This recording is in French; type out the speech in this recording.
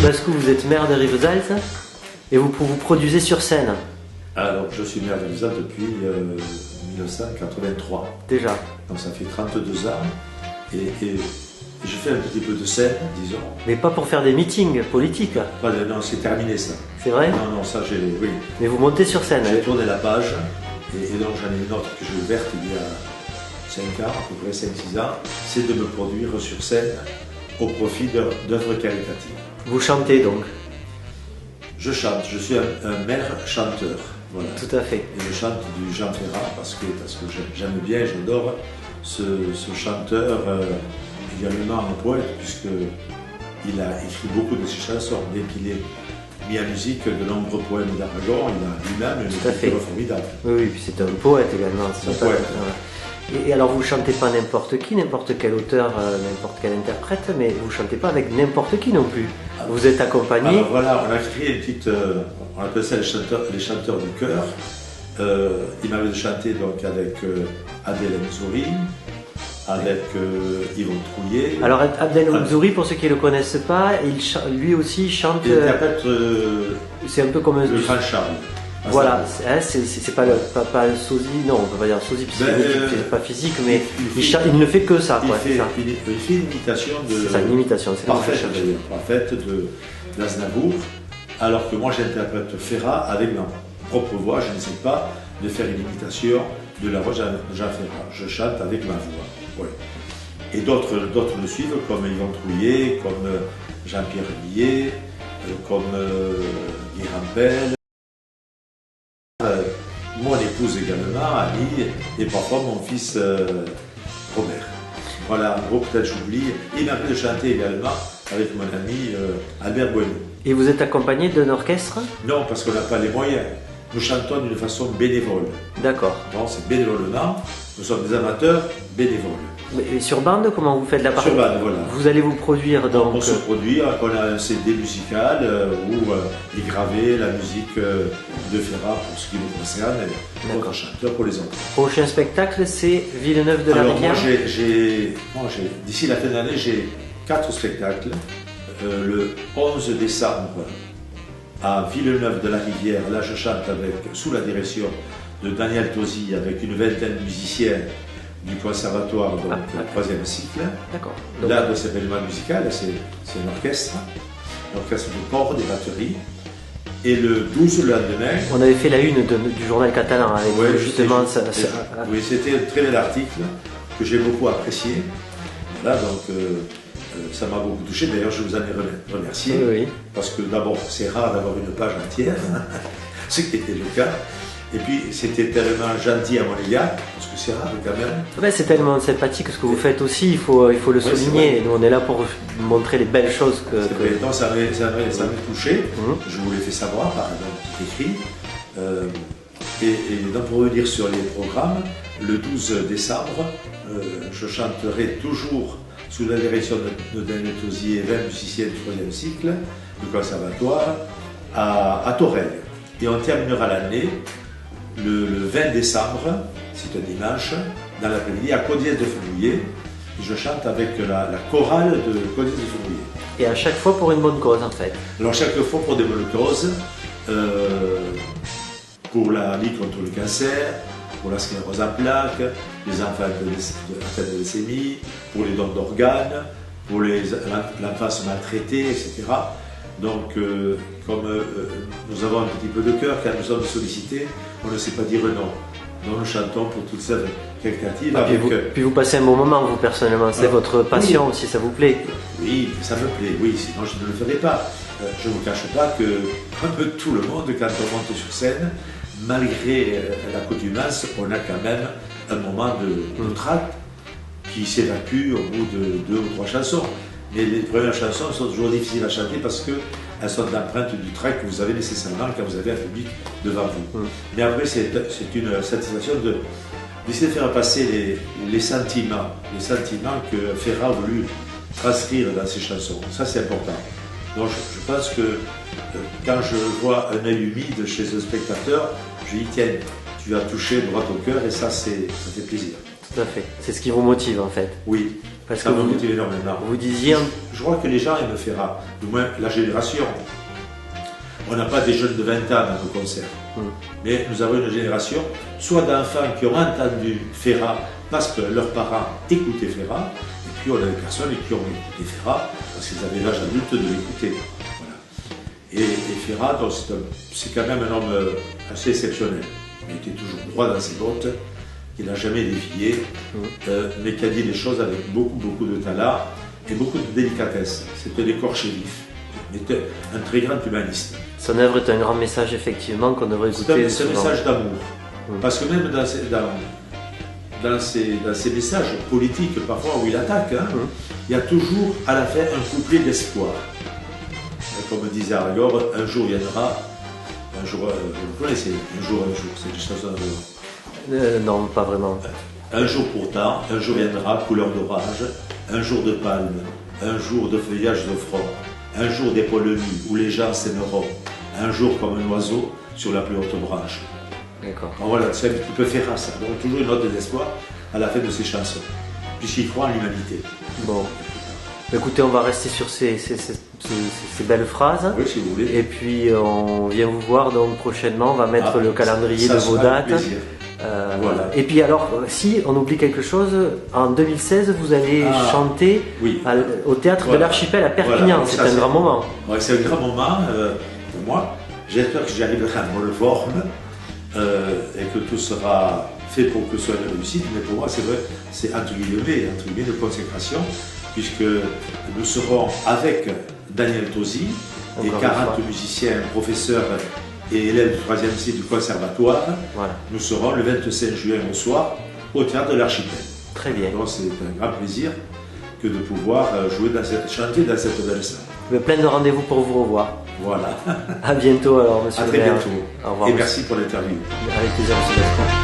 Mascou, vous êtes maire de Rivesaltes et vous produisez sur scène. Alors, je suis maire de Rivesaltes depuis 1983. Déjà. Donc ça fait 32 ans et je fais un petit peu de scène, disons. Mais pas pour faire des meetings politiques. Non, c'est terminé ça. C'est vrai? Non, ça oui. Mais vous montez sur scène. J'ai tourné la page et donc j'en ai une autre que j'ai ouverte il y a 5 ans, à peu près 5-6 ans. C'est de me produire sur scène au profit d'œuvres caritatives. Vous chantez donc? Je chante, je suis un maire chanteur. Voilà. Tout à fait. Et je chante du Jean Ferrat parce que j'aime bien, j'adore ce chanteur, également un poète, puisqu'il a écrit beaucoup de ses chansons. Dès qu'il est mis à musique de nombreux poèmes d'Aragon, il a lui-même une écriture formidable. Oui, puis c'est un poète également. C'est un poète. Et alors vous chantez pas n'importe qui, n'importe quel auteur, n'importe quel interprète, mais vous chantez pas avec n'importe qui non plus. Vous êtes accompagné. Alors voilà, on a créé une petite, on appelle ça les chanteurs du cœur. Il m'avait chanté donc avec Abdel Mzouri, avec Yvon Trouillet. Alors Abdel Mzouri, pour ceux qui ne le connaissent pas, lui aussi chante. Il interprète c'est un peu comme le grand Charles. Voilà, c'est pas le sosie, non, on peut pas dire sosie, c'est pas physique, mais il ne fait que ça. Il fait une imitation de. C'est ça, une imitation, c'est parfaite de d'Aznavour, alors que moi j'interprète Ferrat avec ma propre voix, je n'essaie pas de faire une imitation de la voix de Jean Ferrat, je chante avec ma voix. Ouais. Et d'autres le suivent, comme Yvon Trouillet, comme Jean-Pierre Billet, comme Guy Rampel. Mon épouse également, Annie, et parfois mon fils Robert. Voilà, en gros, peut-être j'oublie. Il m'a fait de chanter également avec mon ami Albert Bueno. Et vous êtes accompagné d'un orchestre? Non, parce qu'on n'a pas les moyens. Nous chantons d'une façon bénévole. D'accord. Bon, c'est bénévolement. Nous sommes des amateurs bénévoles. Et sur bande, comment vous faites la partie? Sur bande, voilà. Vous allez vous produire donc. On se produit, on a un CD musical où il est gravé la musique de Ferrat pour ce qui nous concerne et d'autres chanteurs pour les autres. Prochain spectacle, c'est Villeneuve de la Rivière. Moi, d'ici la fin d'année, j'ai 4 spectacles. Le 11 décembre à Villeneuve de la Rivière, là je chante sous la direction de Daniel Tosi avec une vingtaine de musiciens du conservatoire, donc 3e cycle. D'accord. Là, de cet événement musical, c'est un orchestre de corps, des batteries. Et le 12, le lendemain. On avait fait la une du journal catalan avec justement ça. Oui, c'était un très bel article que j'ai beaucoup apprécié. Voilà, donc ça m'a beaucoup touché. D'ailleurs, je vous en ai remercié. Oui. Parce que d'abord, c'est rare d'avoir une page entière, ce qui était le cas. Et puis, c'était tellement gentil à mon égard, parce que c'est rare quand même. Ouais, c'est tellement sympathique ce que vous faites aussi, il faut le souligner. Nous, on est là pour montrer les belles choses que. Donc, ça m'a touché. Je vous l'ai fait savoir par un petit écrit. Et donc, pour revenir sur les programmes, le 12 décembre, je chanterai toujours sous la direction de Daniel Tosi et 20 musiciens du 3e cycle du conservatoire à Torel. Et on terminera l'année le 20 décembre, c'est un dimanche, dans l'après-midi, à Caudiès de Fenouillet. Je chante avec la chorale de Caudiès de Fenouillet. Et à chaque fois pour une bonne cause en fait. Alors chaque fois pour des bonnes causes, pour la lutte contre le cancer, pour la sclérose en plaques, les enfants atteints de leucémie, pour les dons d'organes, pour l'enfance maltraitée, etc. Donc, comme nous avons un petit peu de cœur, quand nous sommes sollicités, on ne sait pas dire non. Donc, nous chantons pour toutes ces caritatives. Puis vous passez un bon moment, vous personnellement, c'est votre passion, si ça vous plaît. Oui, ça me plaît, oui, sinon je ne le ferais pas. Je ne vous cache pas que, comme tout le monde, quand on monte sur scène, malgré l'accoutumance, on a quand même un moment de trac qui s'évacue au bout de 2 ou 3 chansons. Mais les premières chansons sont toujours difficiles à chanter parce qu'elles sont d'empreinte du trac que vous avez nécessairement quand vous avez un public devant vous. Mais après, c'est une satisfaction d'essayer de faire passer les sentiments que Ferrat a voulu transcrire dans ses chansons. Ça, c'est important. Donc, je pense que quand je vois un œil humide chez un spectateur, je lui dis tiens, tu as touché droit au cœur et ça fait plaisir. Tout à fait. C'est ce qui vous motive en fait. Oui. Parce ça que me vous, motive énormément. vous disiez... Je crois que les gens aiment Ferrat, du moins la génération. On n'a pas des jeunes de 20 ans dans nos concerts, mais nous avons une génération, soit d'enfants qui ont entendu Ferrat parce que leurs parents écoutaient Ferrat, et puis on a des personnes qui ont écouté Ferrat parce qu'ils avaient l'âge adulte de l'écouter. Voilà. Et Ferrat, donc, c'est quand même un homme assez exceptionnel. Il était toujours droit dans ses bottes, il n'a jamais dévié, mais qui a dit les choses avec beaucoup de talent et beaucoup de délicatesse. C'était un écorché vif. Il était un très grand humaniste. Son œuvre est un grand message, effectivement, qu'on devrait écouter. C'est un message d'amour. Parce que même dans ses messages politiques, parfois où il attaque, il y a toujours à la fin un couplet d'espoir. Comme disait Aragor, un jour viendra, un jour, vous connaissez, un jour, c'est des choses. Non, pas vraiment. Un jour pourtant, un jour viendra, couleur d'orage, un jour de palme, un jour de feuillage de front, un jour d'épaule nue où les gens s'aimeront, un jour comme un oiseau sur la plus haute branche. D'accord. Voilà, c'est un petit peu Ferrat ça. Donc toujours une note d'espoir à la fin de ses chansons, puisqu'il croit en l'humanité. Bon. Écoutez, on va rester sur ces belles phrases. Oui, si vous voulez. Et puis on vient vous voir donc prochainement. On va mettre le calendrier de vos dates. Voilà. Et puis alors, si on oublie quelque chose, en 2016, vous allez chanter au théâtre de l'Archipel à Perpignan. C'est un grand moment. Ouais, c'est un grand moment pour moi. J'espère que j'y arriverai en bonne forme et que tout sera fait pour que ce soit une réussite. Mais pour moi, c'est vrai, c'est entre guillemets de consécration, puisque nous serons avec Daniel Tosi et 40 musiciens, professeurs et élèves du 3e cycle du conservatoire. Voilà. Nous serons le 25 juin au soir au théâtre de l'Archipel. Très bien. Donc c'est un grand plaisir que de pouvoir chanter dans cette belle salle. Plein de rendez-vous pour vous revoir. Voilà. À bientôt alors, monsieur le maire. À très bientôt. Au revoir. Et merci pour l'interview. Avec plaisir, monsieur Gaston.